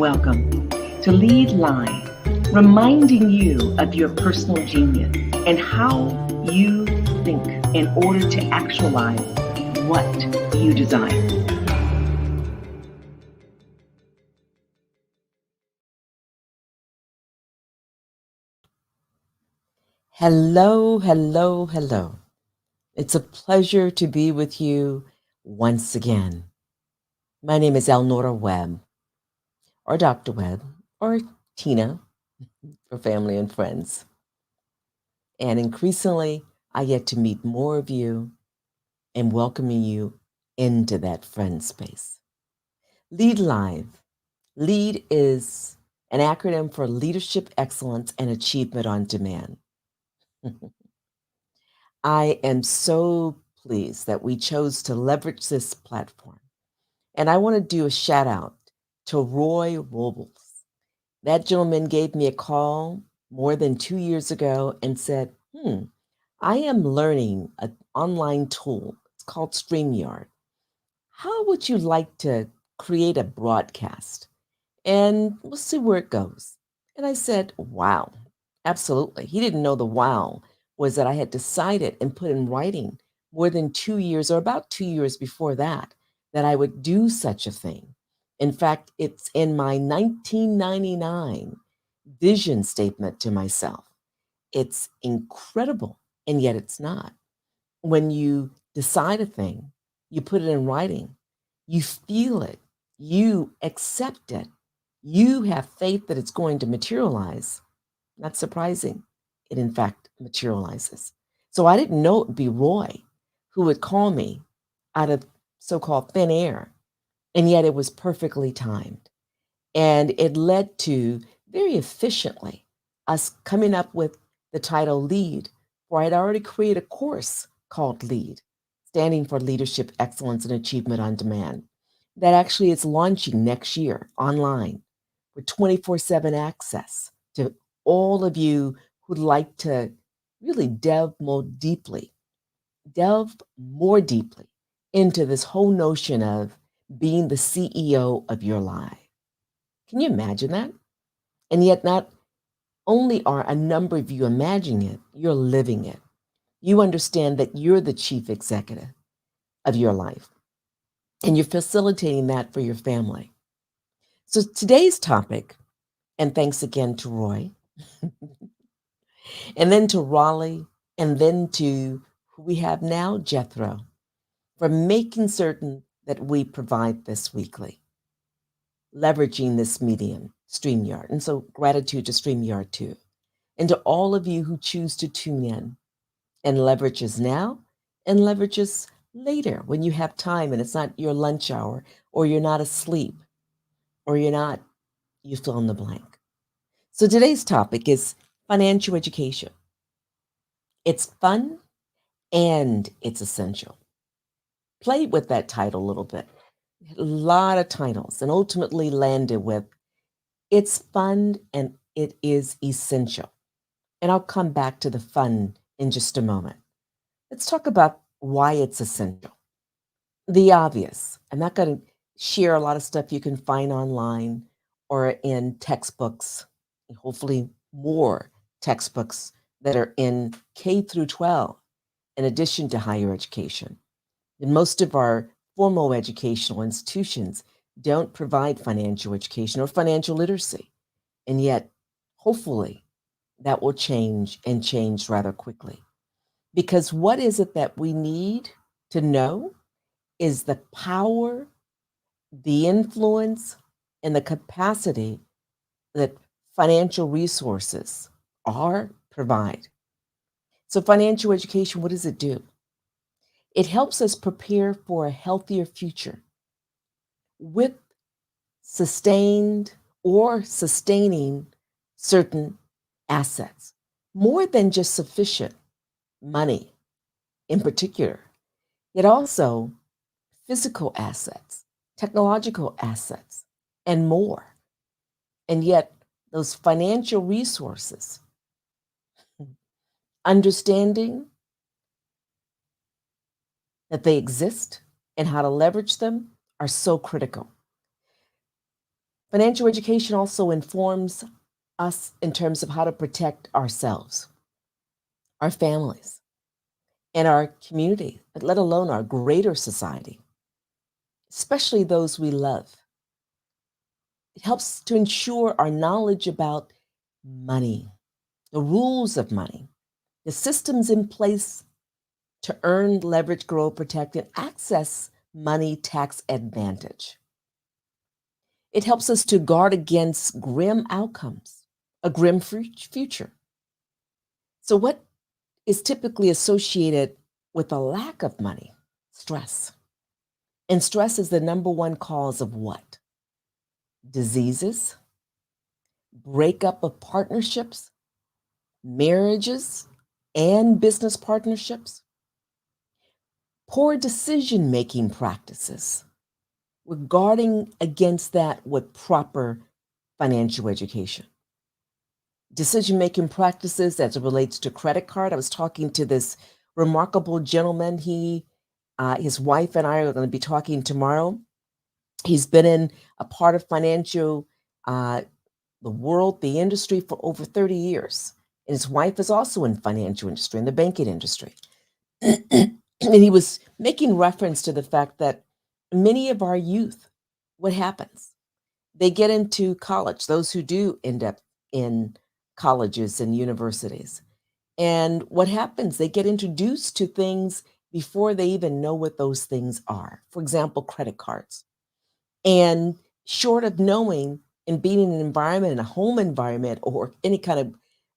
welcome to Lead Live, reminding you of your personal genius and how you think in order to actualize what you desire. Hello, hello, hello. It's a pleasure to be with you once again. My name is Elnora Webb, or Dr. Webb, or Tina for family and friends. And increasingly, I get to meet more of you and welcoming you into that friend space. Lead Live. LEAD is an acronym for Leadership Excellence and Achievement on Demand. I am so pleased that we chose to leverage this platform. And I want to do a shout out to Roy Robles. That gentleman gave me a call more than 2 years ago and said, I am learning an online tool. It's called StreamYard. How would you like to create a broadcast? And we'll see where it goes. And I said, wow, absolutely. He didn't know the wow was that I had decided and put in writing more than 2 years or about 2 years before that I would do such a thing. In fact, it's in my 1999 vision statement to myself. It's incredible, and yet it's not. When you decide a thing, you put it in writing, you feel it, you accept it, you have faith that it's going to materialize. Not surprising. It in fact materializes. So I didn't know it would be Roy who would call me out of so-called thin air, and yet it was perfectly timed. And it led to very efficiently us coming up with the title LEAD, where I'd already created a course called LEAD, standing for Leadership Excellence and Achievement on Demand, that actually is launching next year online with 24/7 access to all of you who'd like to really delve more deeply into this whole notion of being the CEO of your life. Can you imagine that? And yet, not only are a number of you imagining it, you're living it. You understand that you're the chief executive of your life, and you're facilitating that for your family. So, today's topic, and thanks again to Roy, and then to Raleigh, and then to who we have now, Jethro, for making certain that we provide this weekly, leveraging this medium, StreamYard. And so, gratitude to StreamYard too. And to all of you who choose to tune in and leverage us now and leverage us later when you have time and it's not your lunch hour or you're not asleep or you fill in the blank. So today's topic is financial education. It's fun and it's essential. Played with that title a little bit. A lot of titles and ultimately landed with it's fun and it is essential. And I'll come back to the fun in just a moment. Let's talk about why it's essential. The obvious. I'm not going to share a lot of stuff you can find online or in textbooks, hopefully more textbooks that are in K through 12, in addition to higher education. And most of our formal educational institutions don't provide financial education or financial literacy. And yet, hopefully, that will change and change rather quickly. Because what is it that we need to know is the power, the influence, and the capacity that financial resources provide. So financial education, what does it do? It helps us prepare for a healthier future with sustained or sustaining certain assets, more than just sufficient money in particular, yet also physical assets, technological assets, and more. And yet, those financial resources, understanding that they exist and how to leverage them are so critical. Financial education also informs us in terms of how to protect ourselves, our families, and our community, let alone our greater society, especially those we love. It helps to ensure our knowledge about money, the rules of money, the systems in place to earn, leverage, grow, protect, and access money tax advantage. It helps us to guard against grim outcomes, a grim future. So, what is typically associated with a lack of money? Stress. And stress is the number one cause of what? Diseases, breakup of partnerships, marriages, and business partnerships, poor decision making practices. We're guarding against that with proper financial education. Decision making practices as it relates to credit card. I was talking to this remarkable gentleman. His wife and I are going to be talking tomorrow. He's been in a part of financial, the world, the industry for over 30 years. And his wife is also in financial industry, in the banking industry. And he was making reference to the fact that many of our youth, what happens? They get into college, those who do end up in colleges and universities. And what happens? They get introduced to things before they even know what those things are. For example, credit cards. And short of knowing and being in an environment, in a home environment, or any kind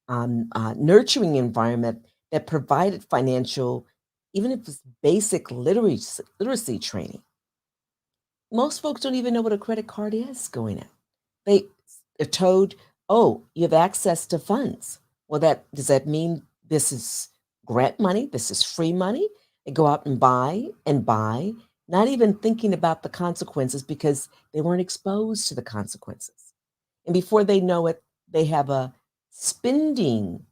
of nurturing environment that provided financial, even if it's basic literacy training, most folks don't even know what a credit card is going in. They're told, oh, you have access to funds. Well, does that mean this is grant money? This is free money? They go out and buy, not even thinking about the consequences because they weren't exposed to the consequences. And before they know it, they have a spending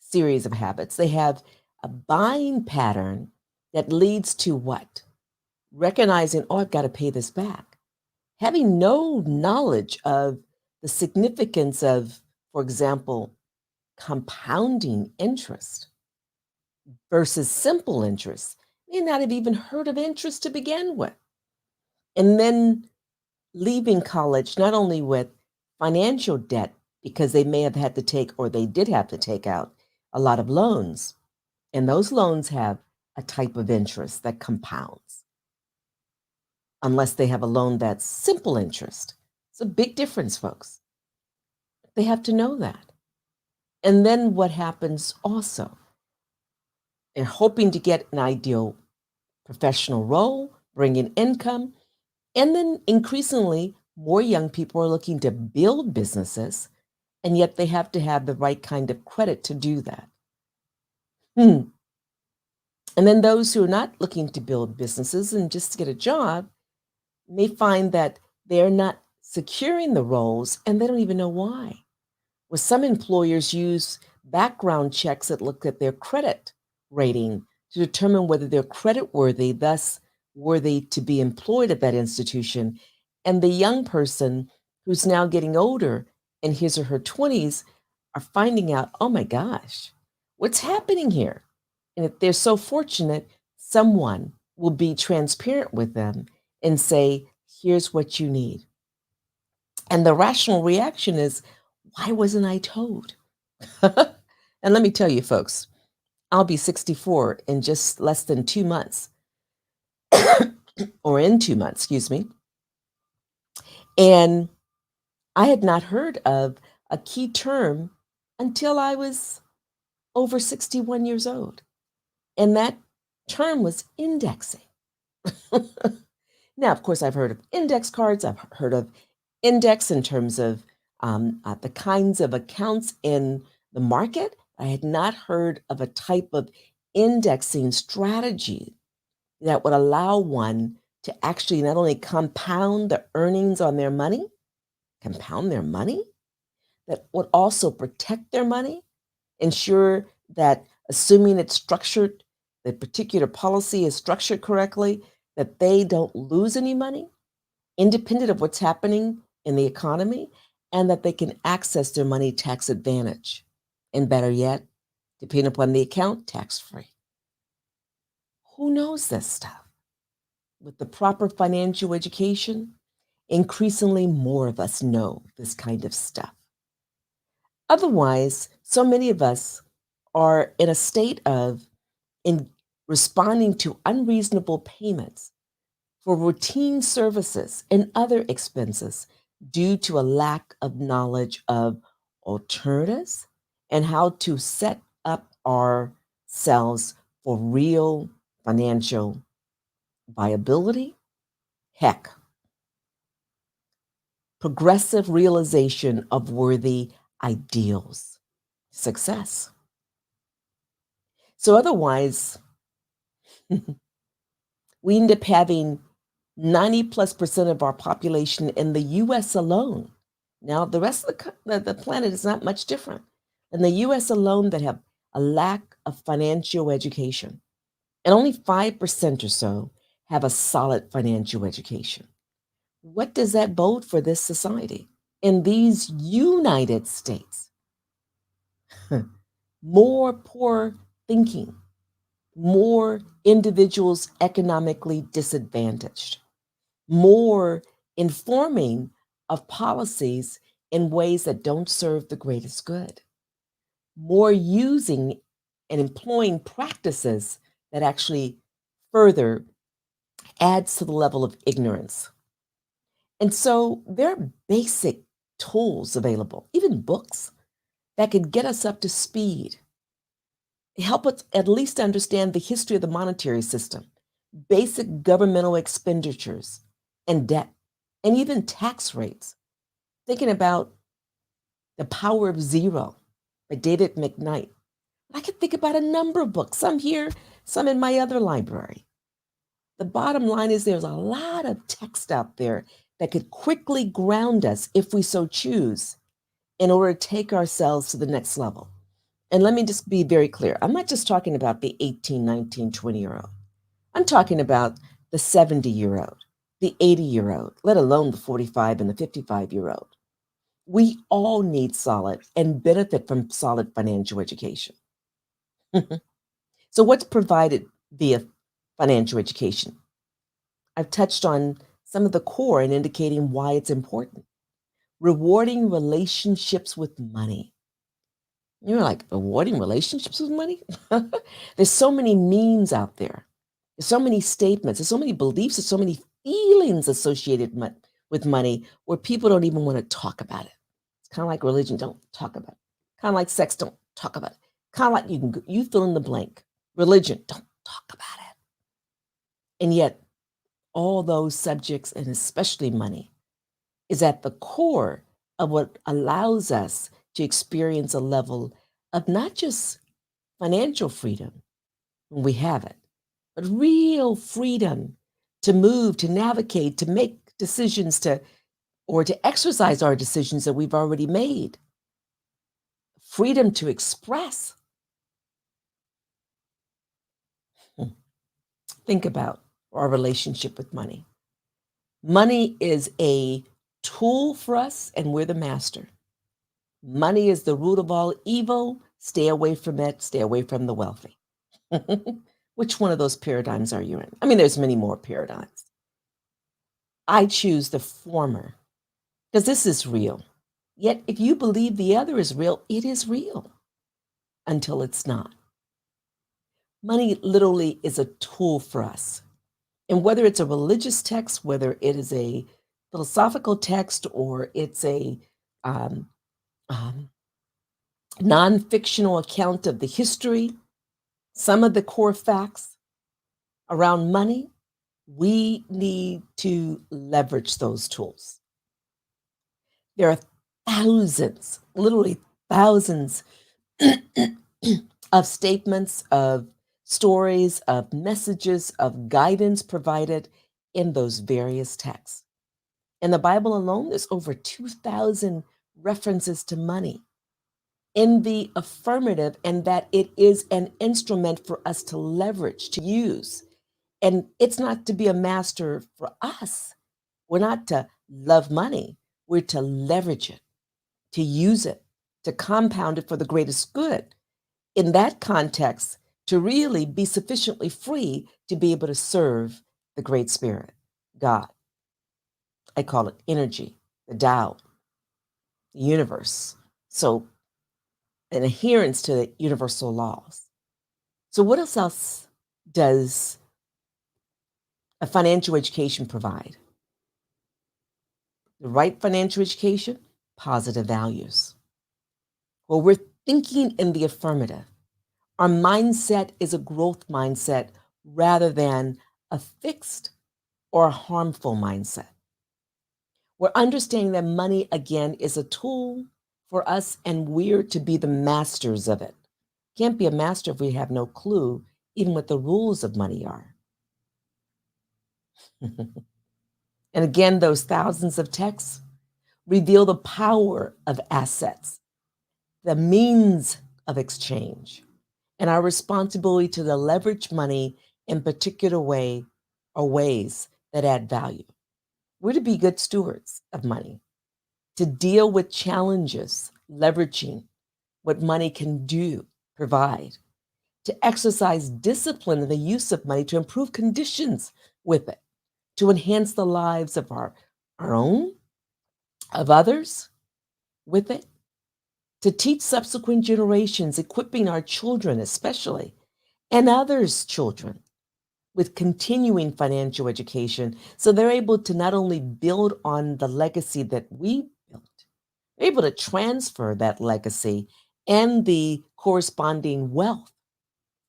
series of habits. They have a buying pattern that leads to what? Recognizing, oh, I've got to pay this back. Having no knowledge of the significance of, for example, compounding interest versus simple interest. May not have even heard of interest to begin with. And then leaving college not only with financial debt, because they may have had to take, or they did have to take out a lot of loans. And those loans have a type of interest that compounds, unless they have a loan that's simple interest. It's a big difference, folks. They have to know that. And then what happens also? They're hoping to get an ideal professional role, bring in income, and then increasingly more young people are looking to build businesses, and yet they have to have the right kind of credit to do that. And then those who are not looking to build businesses and just to get a job may find that they're not securing the roles and they don't even know why. Well, some employers use background checks that look at their credit rating to determine whether they're credit worthy, thus worthy to be employed at that institution. And the young person who's now getting older in his or her 20s are finding out, oh my gosh, what's happening here? And if they're so fortunate, someone will be transparent with them and say, here's what you need. And the rational reaction is, why wasn't I told? And let me tell you, folks, I'll be 64 in just less than 2 months, or in 2 months, excuse me. And I had not heard of a key term until I was over 61 years old. And that term was indexing. Now, of course, I've heard of index cards. I've heard of index in terms of the kinds of accounts in the market. I had not heard of a type of indexing strategy that would allow one to actually not only compound the earnings on their money, compound their money, that would also protect their money, ensure that assuming it's structured, the particular policy is structured correctly, that they don't lose any money, independent of what's happening in the economy and that they can access their money tax advantage. And better yet, depending upon the account, tax free. Who knows this stuff? With the proper financial education, increasingly more of us know this kind of stuff. Otherwise, so many of us are in a state of in responding to unreasonable payments for routine services and other expenses due to a lack of knowledge of alternatives and how to set up ourselves for real financial viability. Heck, progressive realization of worthy ideals, success. So otherwise, we end up having 90+% of our population in the US alone. Now, the rest of the planet is not much different. In the US alone, that have a lack of financial education, and only 5% or so have a solid financial education. What does that bode for this society? In these United States, more poor thinking, more individuals economically disadvantaged, more informing of policies in ways that don't serve the greatest good, more using and employing practices that actually further adds to the level of ignorance. And so there are basic tools available, even books, that could get us up to speed, help us at least understand the history of the monetary system, basic governmental expenditures and debt, and even tax rates. Thinking about The Power of Zero by David McKnight. I could think about a number of books, some here, some in my other library. The bottom line is there's a lot of text out there that could quickly ground us if we so choose in order to take ourselves to the next level. And let me just be very clear. I'm not just talking about the 18, 19, 20-year-old. I'm talking about the 70-year-old, the 80-year-old, let alone the 45 and the 55-year-old. We all need solid and benefit from solid financial education. So what's provided via financial education? I've touched on some of the core and indicating why it's important. Rewarding relationships with money. You're like, rewarding relationships with money? There's so many memes out there. There's so many statements. There's so many beliefs. There's so many feelings associated with money where people don't even want to talk about it. It's kind of like religion. Don't talk about it. Kind of like sex. Don't talk about it. Kind of like you fill in the blank. Religion. Don't talk about it. And yet, all those subjects, and especially money, is at the core of what allows us to experience a level of not just financial freedom when we have it, but real freedom to move, to navigate, to make decisions, or to exercise our decisions that we've already made. Freedom to express. Think about our relationship with money. Money is a tool for us, and we're the master. Money is the root of all evil. Stay away from it. Stay away from the wealthy. Which one of those paradigms are you in? I mean, there's many more paradigms. I choose the former because this is real. Yet, if you believe the other is real, it is real until it's not. Money literally is a tool for us. And whether it's a religious text, whether it is a philosophical text, or it's a non-fictional account of the history, some of the core facts around money, we need to leverage those tools. There are thousands, literally thousands of statements, of stories, of messages, of guidance provided in those various texts. In the Bible alone, there's over 2,000 references to money in the affirmative, and that it is an instrument for us to leverage, to use. And it's not to be a master for us. We're not to love money. We're to leverage it, to use it, to compound it for the greatest good. In that context, to really be sufficiently free to be able to serve the Great Spirit, God. I call it energy, the Tao, the universe. So, an adherence to the universal laws. So, what else does a financial education provide? The right financial education, positive values. Well, we're thinking in the affirmative. Our mindset is a growth mindset rather than a fixed or a harmful mindset. We're understanding that money, again, is a tool for us and we're to be the masters of it. Can't be a master if we have no clue even what the rules of money are. And again, those thousands of texts reveal the power of assets, the means of exchange, and our responsibility to leverage money in particular way or ways that add value. We're to be good stewards of money, to deal with challenges, leveraging what money can do, provide, to exercise discipline in the use of money to improve conditions with it, to enhance the lives of our own, of others with it, to teach subsequent generations, equipping our children especially, and others' children with continuing financial education so they're able to not only build on the legacy that we built, they're able to transfer that legacy and the corresponding wealth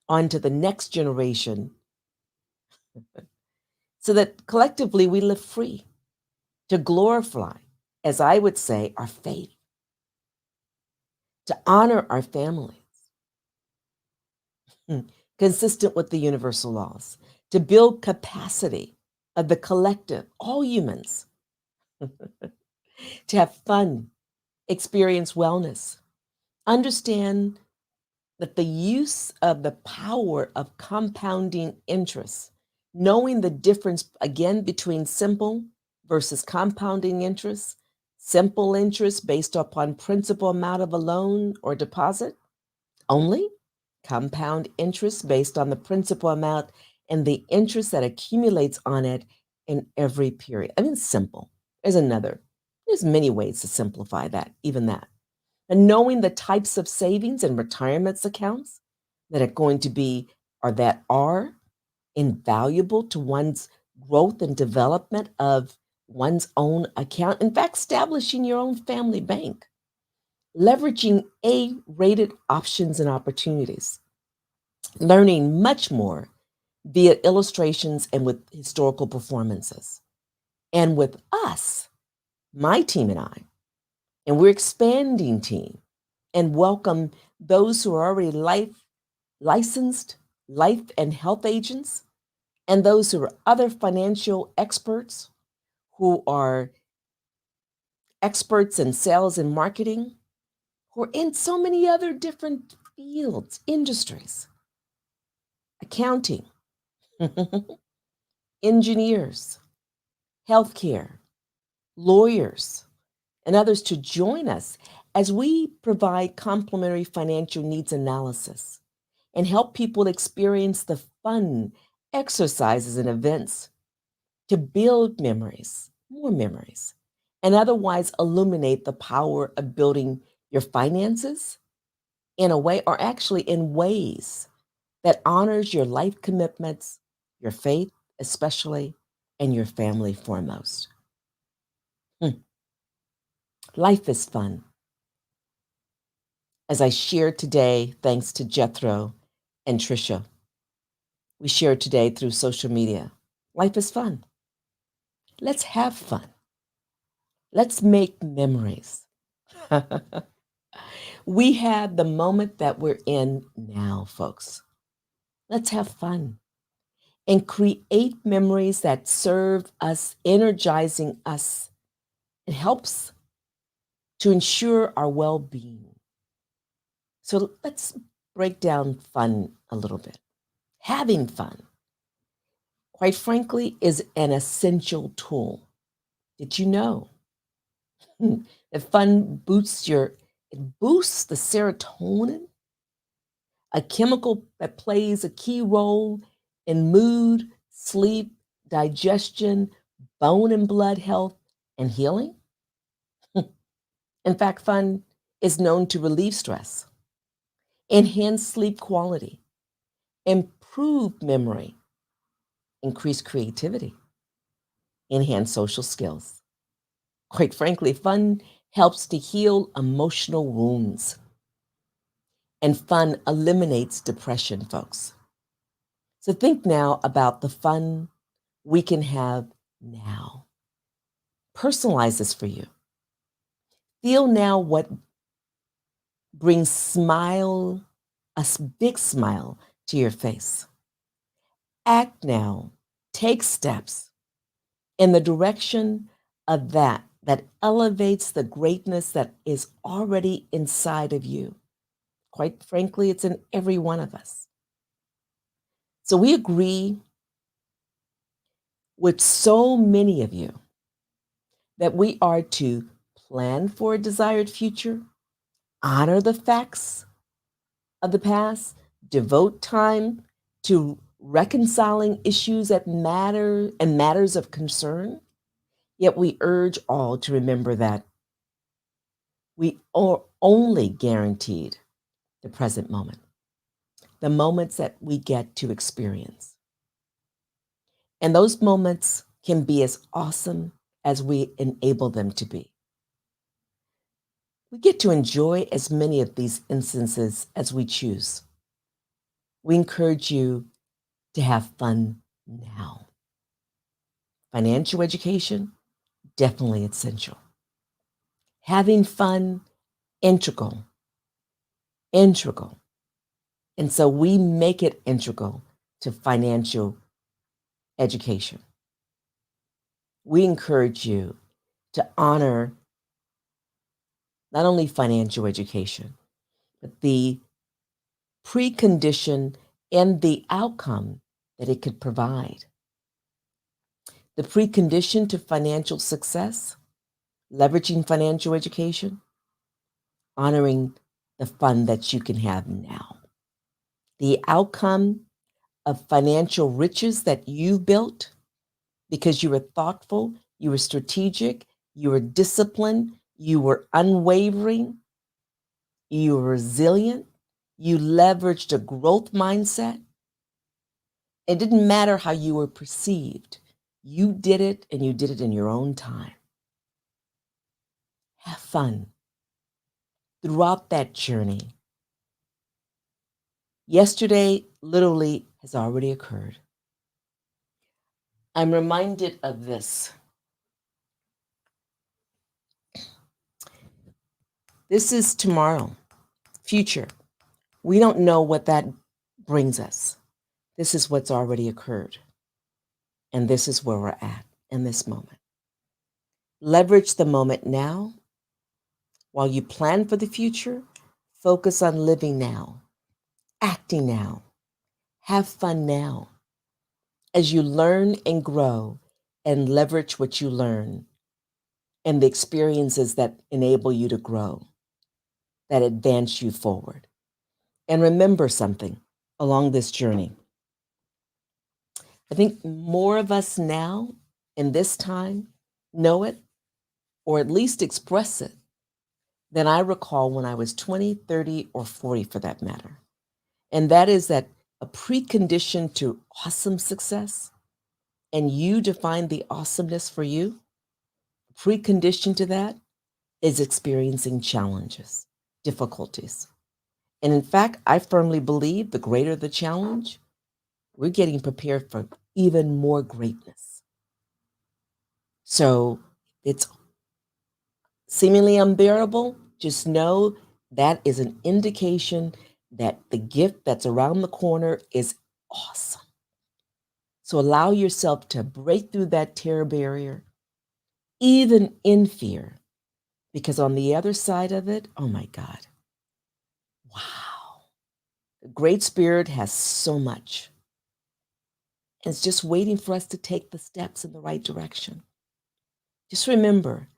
onto the next generation so that collectively we live free to glorify, as I would say, our faith, to honor our families, consistent with the universal laws, to build capacity of the collective, all humans, to have fun, experience wellness, understand that the use of the power of compounding interest, knowing the difference again between simple versus compounding interest, simple interest based upon principal amount of a loan or deposit only, compound interest based on the principal amount and the interest that accumulates on it in every period. I mean, simple. There's many ways to simplify that, even that. And knowing the types of savings and retirements accounts that are going to be or that are invaluable to one's growth and development of one's own account. In fact, establishing your own family bank, leveraging A-rated options and opportunities, learning much more via illustrations and with historical performances. And with us, my team and I, and we're expanding team and welcome those who are already licensed life and health agents and those who are other financial experts who are experts in sales and marketing, who are in so many other different fields, industries, accounting, engineers, healthcare, lawyers, and others to join us as we provide complementary financial needs analysis and help people experience the fun exercises and events to build memories, more memories, and otherwise illuminate the power of building your finances in a way, or actually in ways that honors your life commitments, your faith, especially, and your family foremost. Life is fun. As I shared today, thanks to Jethro and Trisha, we shared today through social media. Life is fun. Let's have fun. Let's make memories. We have the moment that we're in now, folks. Let's have fun and create memories that serve us, energizing us. It helps to ensure our well being. So let's break down fun a little bit. Having fun, quite frankly, is an essential tool. Did you know That fun boosts the serotonin, a chemical that plays a key role in mood, sleep, digestion, bone and blood health, and healing. In fact, fun is known to relieve stress, enhance sleep quality, improve memory, increase creativity, enhance social skills. Quite frankly, fun helps to heal emotional wounds, and fun eliminates depression, folks. So think now about the fun we can have now. Personalize this for you. Feel now what brings big smile to your face. Act now. Take steps in the direction of that elevates the greatness that is already inside of you. Quite frankly, it's in every one of us. So we agree with so many of you that we are to plan for a desired future, honor the facts of the past, devote time to reconciling issues that matter and matters of concern. Yet we urge all to remember that we are only guaranteed the present moment, the moments that we get to experience. And those moments can be as awesome as we enable them to be. We get to enjoy as many of these instances as we choose. We encourage you to have fun now. Financial education, definitely essential. Having fun, integral. Integral. And so we make it integral to financial education. We encourage you to honor not only financial education, but the precondition and the outcome that it could provide. The precondition to financial success, leveraging financial education, honoring the fun that you can have now. The outcome of financial riches that you built because you were thoughtful, you were strategic, you were disciplined, you were unwavering, you were resilient, you leveraged a growth mindset. It didn't matter how you were perceived. You did it, and you did it in your own time. Have fun throughout that journey. Yesterday literally has already occurred. I'm reminded of this. This is tomorrow, future. We don't know what that brings us. This is what's already occurred. And this is where we're at in this moment. Leverage the moment now. While you plan for the future, focus on living now, acting now, have fun now. As you learn and grow and leverage what you learn and the experiences that enable you to grow, that advance you forward. And remember something along this journey. I think more of us now in this time know it, or at least express it, than I recall when I was 20, 30, or 40 for that matter. And that is that a precondition to awesome success, and you define the awesomeness for you, precondition to that is experiencing challenges, difficulties. And in fact, I firmly believe the greater the challenge, we're getting prepared for even more greatness. So it's seemingly unbearable. Just know that is an indication that the gift that's around the corner is awesome. So allow yourself to break through that terror barrier, even in fear, because on the other side of it, oh my God, wow. The Great Spirit has so much. And it's just waiting for us to take the steps in the right direction. Just remember,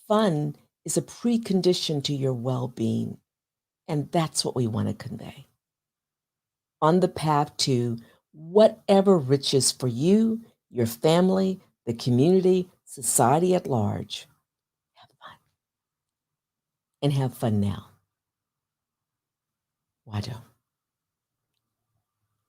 fun is a precondition to your well-being, and that's what we want to convey. On the path to whatever riches for you, your family, the community, society at large, have fun. And have fun now. Wado.